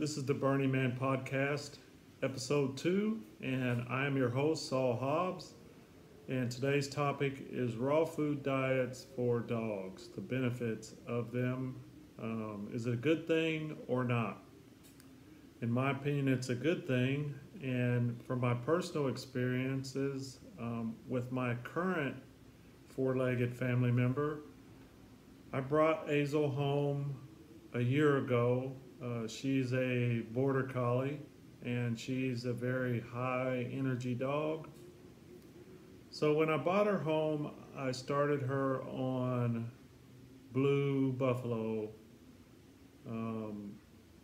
This is the Burning Man Podcast, episode 2, and I am your host, Saul Hobbs. And today's topic is raw food diets for dogs, the benefits of them. Is it a good thing or not? In my opinion, it's a good thing. And from my personal experiences with my current four-legged family member, I brought Azel home a year ago. She's a border collie and she's a very high energy dog. So when I bought her home, I started her on Blue Buffalo.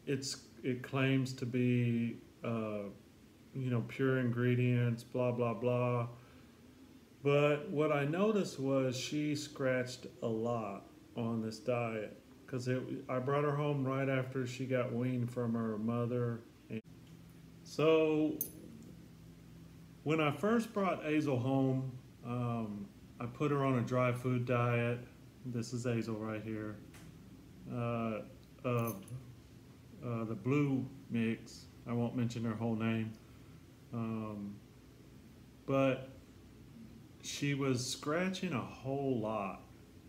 It claims to be pure ingredients, blah blah blah. But what I noticed was she scratched a lot on this diet because I brought her home right after she got weaned from her mother. So when I first brought Azel home, I put her on a dry food diet. This is Azel right here. Of the blue mix. I won't mention her whole name. But she was scratching a whole lot,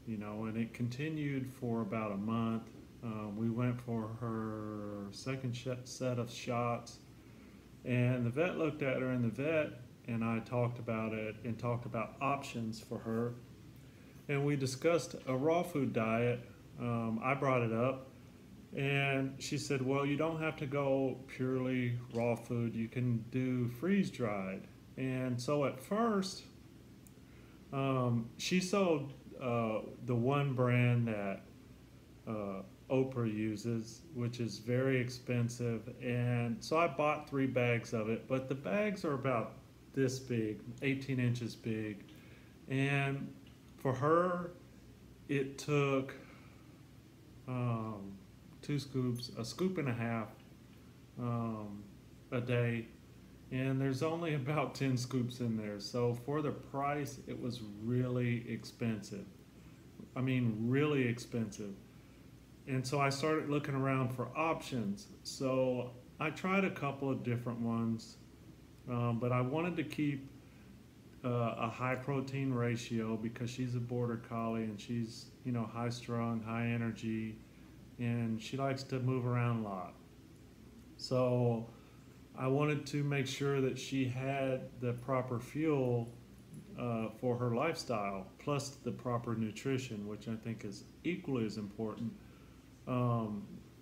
and it continued for about a month. We went for her second set of shots, and the vet looked at her, and the vet and I talked about it and talked about options for her. And we discussed a raw food diet. I brought it up, and she said, well, you don't have to go purely raw food. You can do freeze-dried. And so at first, she sold the one brand that Oprah uses, which is very expensive. And so I bought 3 bags of it, but the bags are about this big, 18 inches big. And for her, it took 2 scoops, a scoop and a half a day. And there's only about 10 scoops in there. So for the price, it was really expensive. I mean, really expensive. And so I started looking around for options. So I tried a couple of different ones, but I wanted to keep a high protein ratio because she's a border collie and she's, high strung, high energy, and she likes to move around a lot. So I wanted to make sure that she had the proper fuel for her lifestyle, plus the proper nutrition, which I think is equally as important.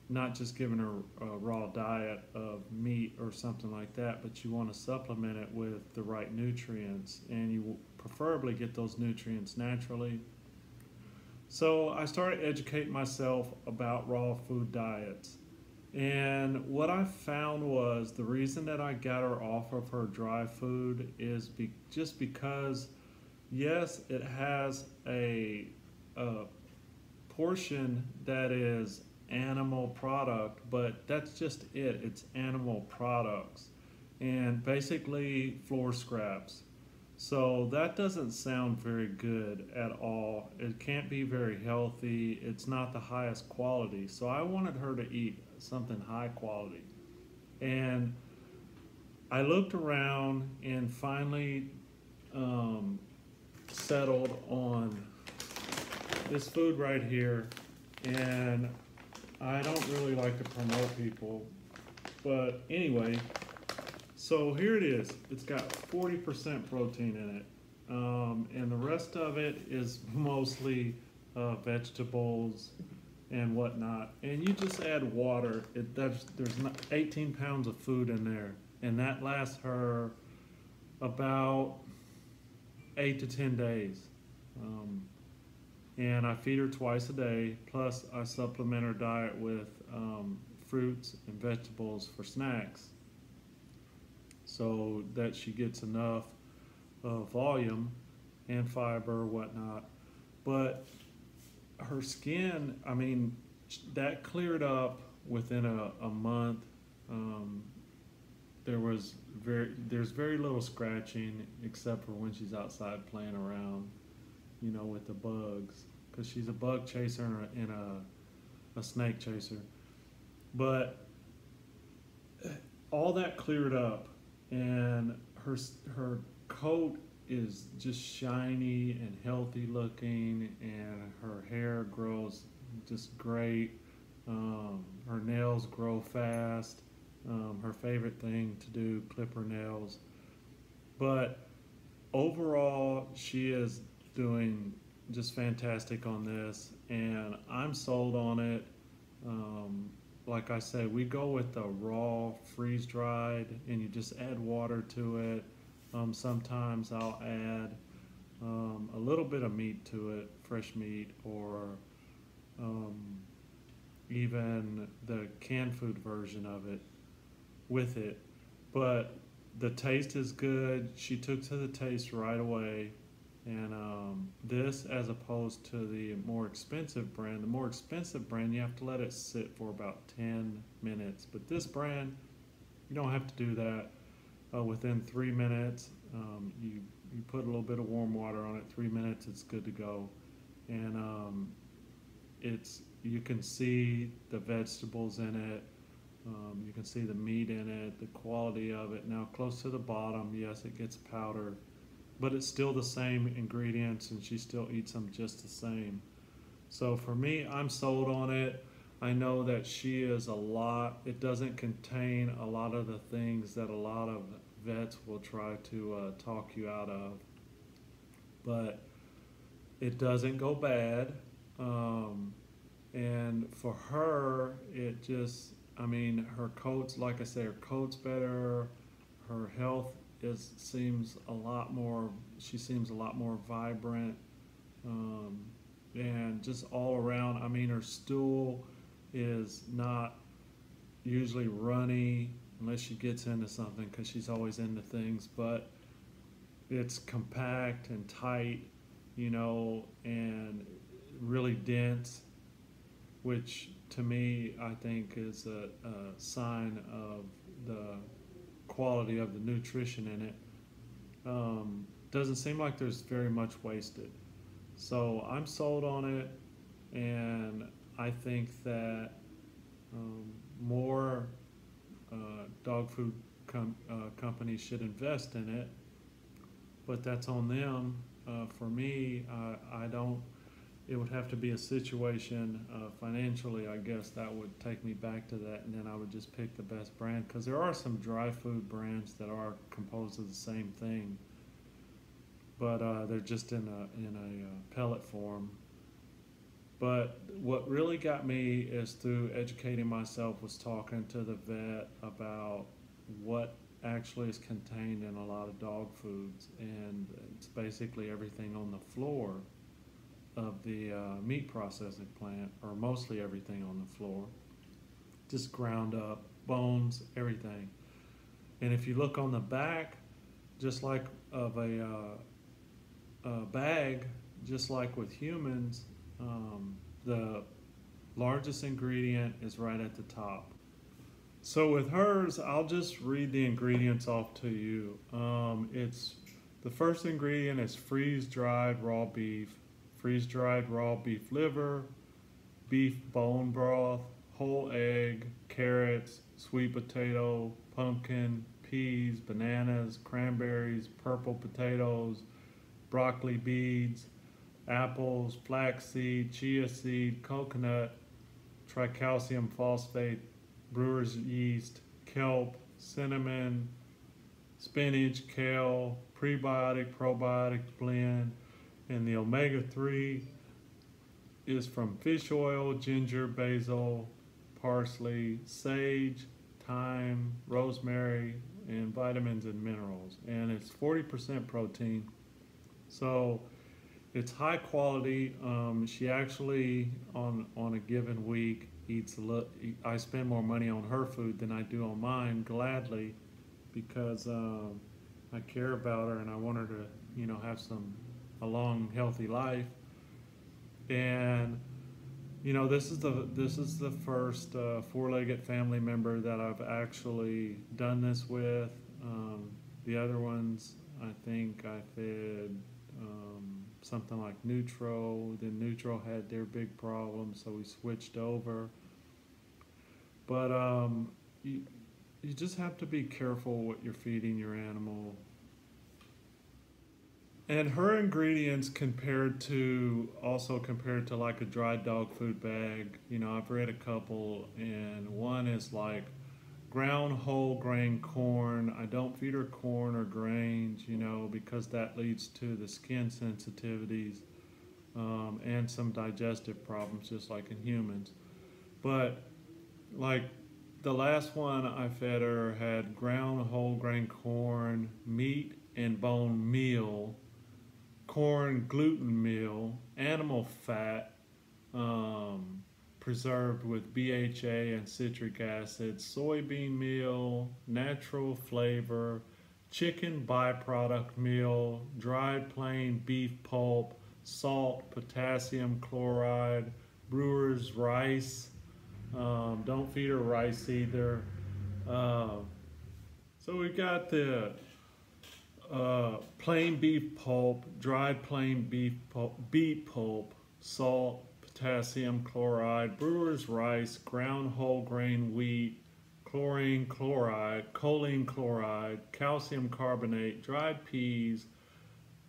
Not just giving her a raw diet of meat or something like that, but you want to supplement it with the right nutrients, and you preferably get those nutrients naturally. So I started educating myself about raw food diets. And what I found was the reason that I got her off of her dry food is just because, yes, it has a portion that is animal product, but that's just it. It's animal products and basically floor scraps. So that doesn't sound very good at all. It can't be very healthy. It's not the highest quality. So I wanted her to eat something high quality. And I looked around and finally settled on this food right here. And I don't really like to promote people, but anyway, so here it is. It's got 40% protein in it, and the rest of it is mostly vegetables and whatnot. And you just add water. There's 18 pounds of food in there, and that lasts her about 8 to 10 days. And I feed her twice a day, plus I supplement her diet with fruits and vegetables for snacks so that she gets enough volume and fiber, whatnot. But her skin, that cleared up within a month. There's very little scratching except for when she's outside playing around, with the bugs, because she's a bug chaser and a snake chaser. But all that cleared up, and her coat is just shiny and healthy looking, and her hair grows just great. Her nails grow fast. Her favorite thing to do, clip her nails. But overall, she is doing just fantastic on this, and I'm sold on it. Um, like I said, we go with the raw, freeze dried, and you just add water to it. Sometimes I'll add a little bit of meat to it, fresh meat, or um, even the canned food version of it with it. But the taste is good. She took to the taste right away. And this, as opposed to the more expensive brand, you have to let it sit for about 10 minutes. But this brand, you don't have to do that. Within 3 minutes, you put a little bit of warm water on it. 3 minutes, it's good to go. And it's you can see the vegetables in it. You can see the meat in it, the quality of it. Now, close to the bottom, yes, it gets powdered, but it's still the same ingredients, and she still eats them just the same. So for me, I'm sold on it. I know that she is it doesn't contain a lot of the things that a lot of vets will try to talk you out of, but it doesn't go bad. And for her, her coat's, like I say, her coat's better. Her health seems a lot more. She seems a lot more vibrant, um, and just all around. I mean, her stool is not usually runny unless she gets into something, because she's always into things. But it's compact and tight, and really dense, which to me I think is a sign of the quality of the nutrition in it. Doesn't seem like there's very much wasted. So I'm sold on it, and I think that more dog food companies should invest in it, but that's on them. For me, I don't. It would have to be a situation financially, I guess, that would take me back to that, and then I would just pick the best brand, because there are some dry food brands that are composed of the same thing, but they're just in a pellet form. But what really got me is through educating myself was talking to the vet about what actually is contained in a lot of dog foods, and it's basically everything on the floor of the meat processing plant, or mostly everything on the floor, just ground up, bones, everything. And if you look on the back, just like of a bag, just like with humans, the largest ingredient is right at the top. So with hers, I'll just read the ingredients off to you. It's the first ingredient is freeze-dried raw beef, freeze-dried raw beef liver, beef bone broth, whole egg, carrots, sweet potato, pumpkin, peas, bananas, cranberries, purple potatoes, broccoli beads, apples, flaxseed, chia seed, coconut, tricalcium phosphate, brewer's yeast, kelp, cinnamon, spinach, kale, prebiotic, probiotic blend, and the omega-3 is from fish oil, ginger, basil, parsley, sage, thyme, rosemary, and vitamins and minerals. And it's 40% protein. So it's high quality. She actually, on a given week, eats I spend more money on her food than I do on mine, gladly, because I care about her and I want her to, have a long, healthy life. And this is the first four-legged family member that I've actually done this with. The other ones, I think I fed something like Nutro. Then Nutro had their big problem, so we switched over. But you just have to be careful what you're feeding your animal. And her ingredients compared to like a dry dog food bag, I've read a couple, and one is like ground whole grain corn. I don't feed her corn or grains, because that leads to the skin sensitivities, and some digestive problems, just like in humans. But like the last one I fed her had ground whole grain corn, meat and bone meal, corn gluten meal, animal fat, preserved with BHA and citric acid, soybean meal, natural flavor, chicken byproduct meal, dried plain beef pulp, salt, potassium chloride, brewer's rice. Don't feed her rice either. Uh, so we got the plain beef pulp, dried plain beet pulp, salt, potassium chloride, brewer's rice, ground whole grain wheat, chlorine chloride, choline chloride, calcium carbonate, dried peas,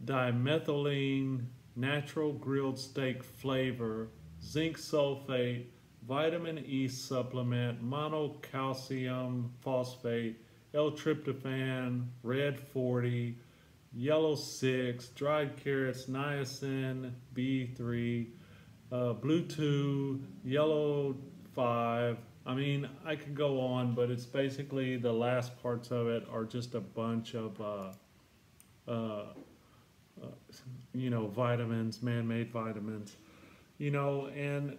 dimethylene, natural grilled steak flavor, zinc sulfate, vitamin E supplement, monocalcium phosphate, L-tryptophan, red 40, yellow 6, dried carrots, niacin, B3, blue 2, yellow 5. I mean, I could go on, but it's basically the last parts of it are just a bunch of, uh, vitamins, man-made vitamins, and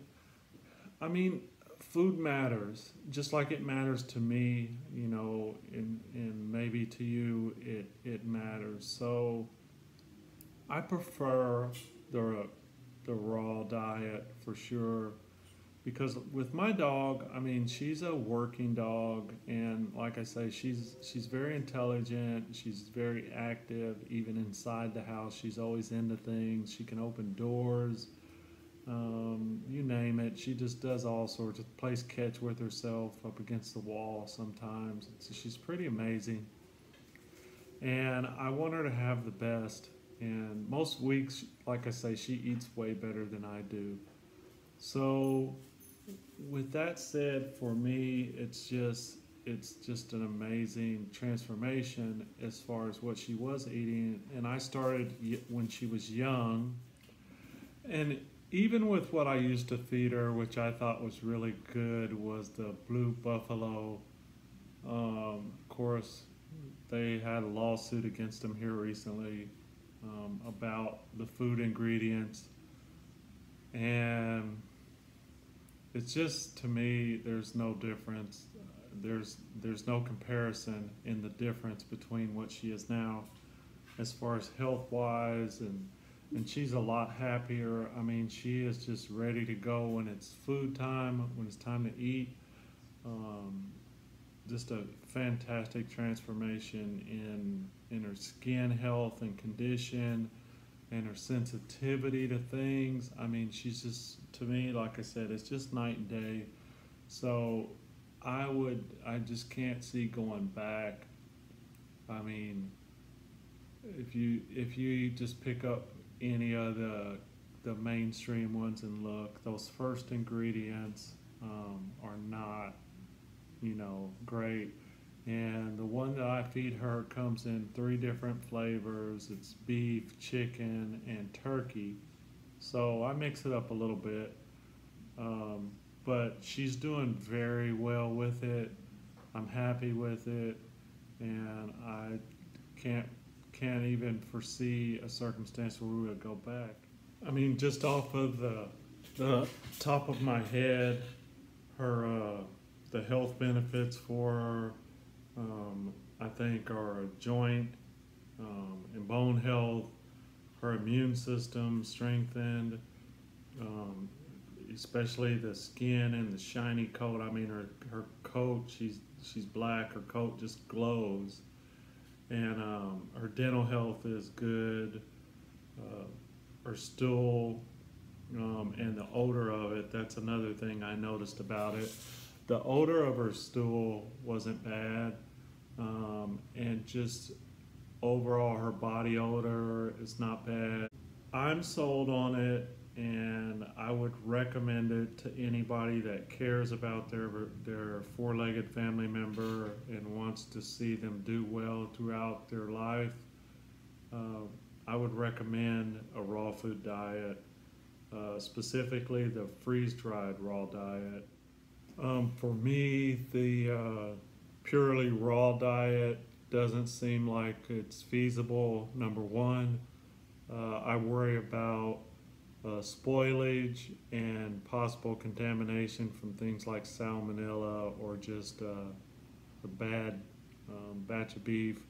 I mean, food matters, just like it matters to me, and maybe to you it matters. So I prefer the raw diet for sure, because with my dog, I mean, she's a working dog, and like I say, she's very intelligent, she's very active, even inside the house. She's always into things. She can open doors. You name it, she just does all sorts of plays catch with herself up against the wall sometimes. She's pretty amazing, and I want her to have the best. And most weeks, like I say, she eats way better than I do. So, with that said, for me, it's just an amazing transformation as far as what she was eating. And I started when she was young, and even with what I used to feed her, which I thought was really good, was the Blue Buffalo. Of course, they had a lawsuit against them here recently, about the food ingredients. And it's just, to me, there's no difference. There's no comparison in the difference between what she is now as far as health wise, and she's a lot happier. I mean, she is just ready to go when it's food time, when it's time to eat. Um, just a fantastic transformation in her skin health and condition, and her sensitivity to things. I mean, she's just, to me, like I said, it's just night and day. So I just can't see going back. I mean, if you just pick up any of the mainstream ones and look, those first ingredients, are not, great. And the one that I feed her comes in 3 different flavors. It's beef, chicken, and turkey. So I mix it up a little bit. But she's doing very well with it. I'm happy with it, and I can't can't even foresee a circumstance where we would go back. I mean, just off of the top of my head, her the health benefits for her, I think, are joint and bone health, her immune system strengthened, especially the skin and the shiny coat. I mean, her coat, she's black. Her coat just glows, and her dental health is good. Her stool, and the odor of it. That's another thing I noticed about it. the odor of her stool wasn't bad, and just overall her body odor is not bad. I'm sold on it, and I would recommend it to anybody that cares about their four-legged family member and wants to see them do well throughout their life. I would recommend a raw food diet, specifically the freeze-dried raw diet. For me, the purely raw diet doesn't seem like it's feasible. Number one, I worry about spoilage and possible contamination from things like salmonella or just a bad batch of beef.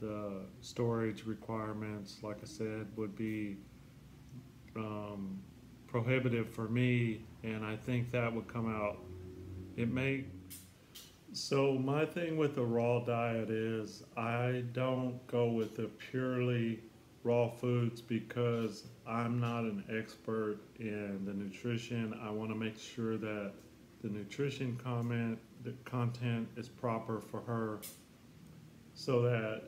The storage requirements, like I said, would be prohibitive for me, and I think that would come out. It may. So my thing with the raw diet is I don't go with the purely raw foods because I'm not an expert in the nutrition. I want to make sure that the nutrition the content is proper for her, so that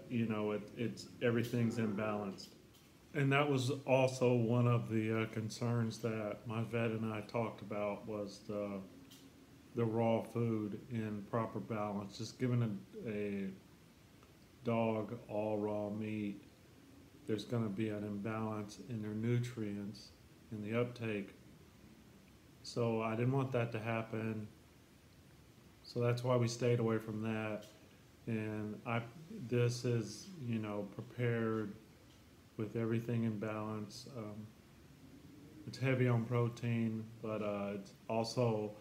it's everything's imbalanced. And that was also one of the concerns that my vet and I talked about was the raw food in proper balance. Just giving a dog all raw meat, there's going to be an imbalance in their nutrients in the uptake. So I didn't want that to happen. So that's why we stayed away from that. And this is, prepared with everything in balance. It's heavy on protein, but it's also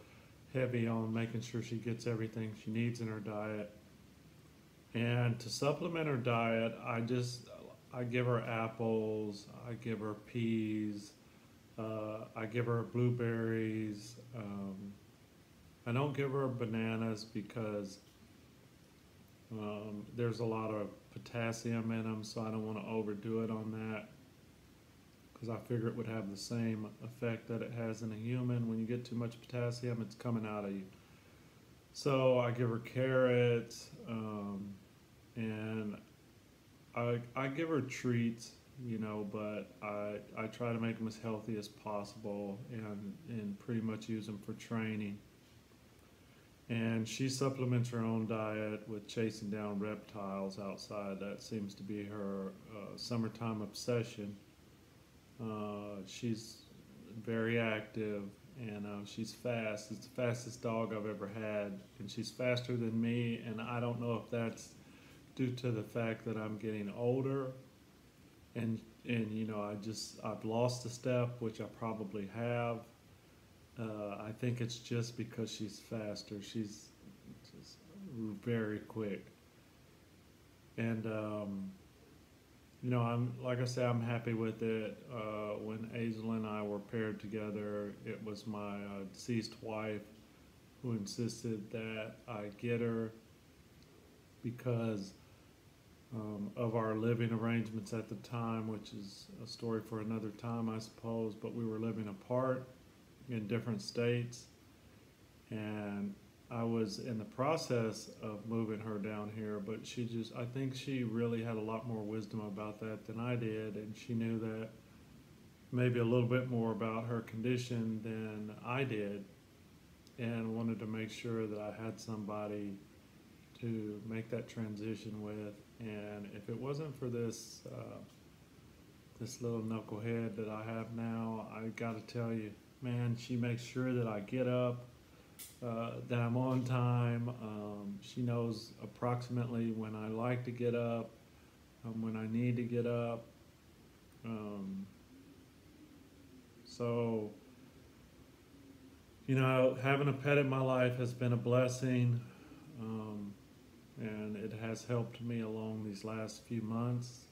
heavy on making sure she gets everything she needs in her diet. And to supplement her diet, I give her apples, I give her peas, I give her blueberries. I don't give her bananas because there's a lot of potassium in them, so I don't want to overdo it on that because I figure it would have the same effect that it has in a human. When you get too much potassium, it's coming out of you. So I give her carrots, and I give her treats, but I try to make them as healthy as possible and pretty much use them for training. And she supplements her own diet with chasing down reptiles outside. That seems to be her summertime obsession. She's very active, and she's fast. It's the fastest dog I've ever had, and she's faster than me, and I don't know if that's due to the fact that I'm getting older and I've lost a step, which I probably have. I think it's just because she's faster. She's just very quick. And like I said, I'm happy with it. When Azel and I were paired together, it was my deceased wife who insisted that I get her because of our living arrangements at the time, which is a story for another time, I suppose. But we were living apart in different states, and I was in the process of moving her down here, but I think she really had a lot more wisdom about that than I did, and she knew that maybe a little bit more about her condition than I did, and wanted to make sure that I had somebody to make that transition with. And if it wasn't for this little knucklehead that I have now, I gotta tell you, man, she makes sure that I get up, that I'm on time. She knows approximately when I like to get up, when I need to get up. So, having a pet in my life has been a blessing, and it has helped me along these last few months.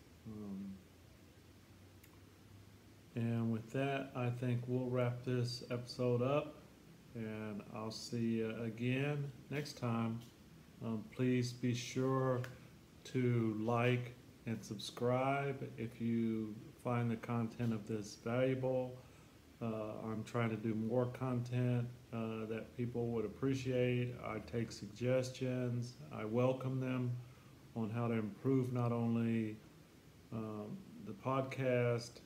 And with that, I think we'll wrap this episode up, and I'll see you again next time. Please be sure to like and subscribe if you find the content of this valuable. I'm trying to do more content that people would appreciate. I take suggestions. I welcome them on how to improve not only the podcast,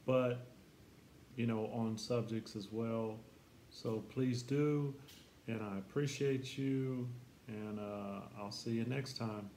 but on subjects as well. So please do, and I appreciate you, and I'll see you next time.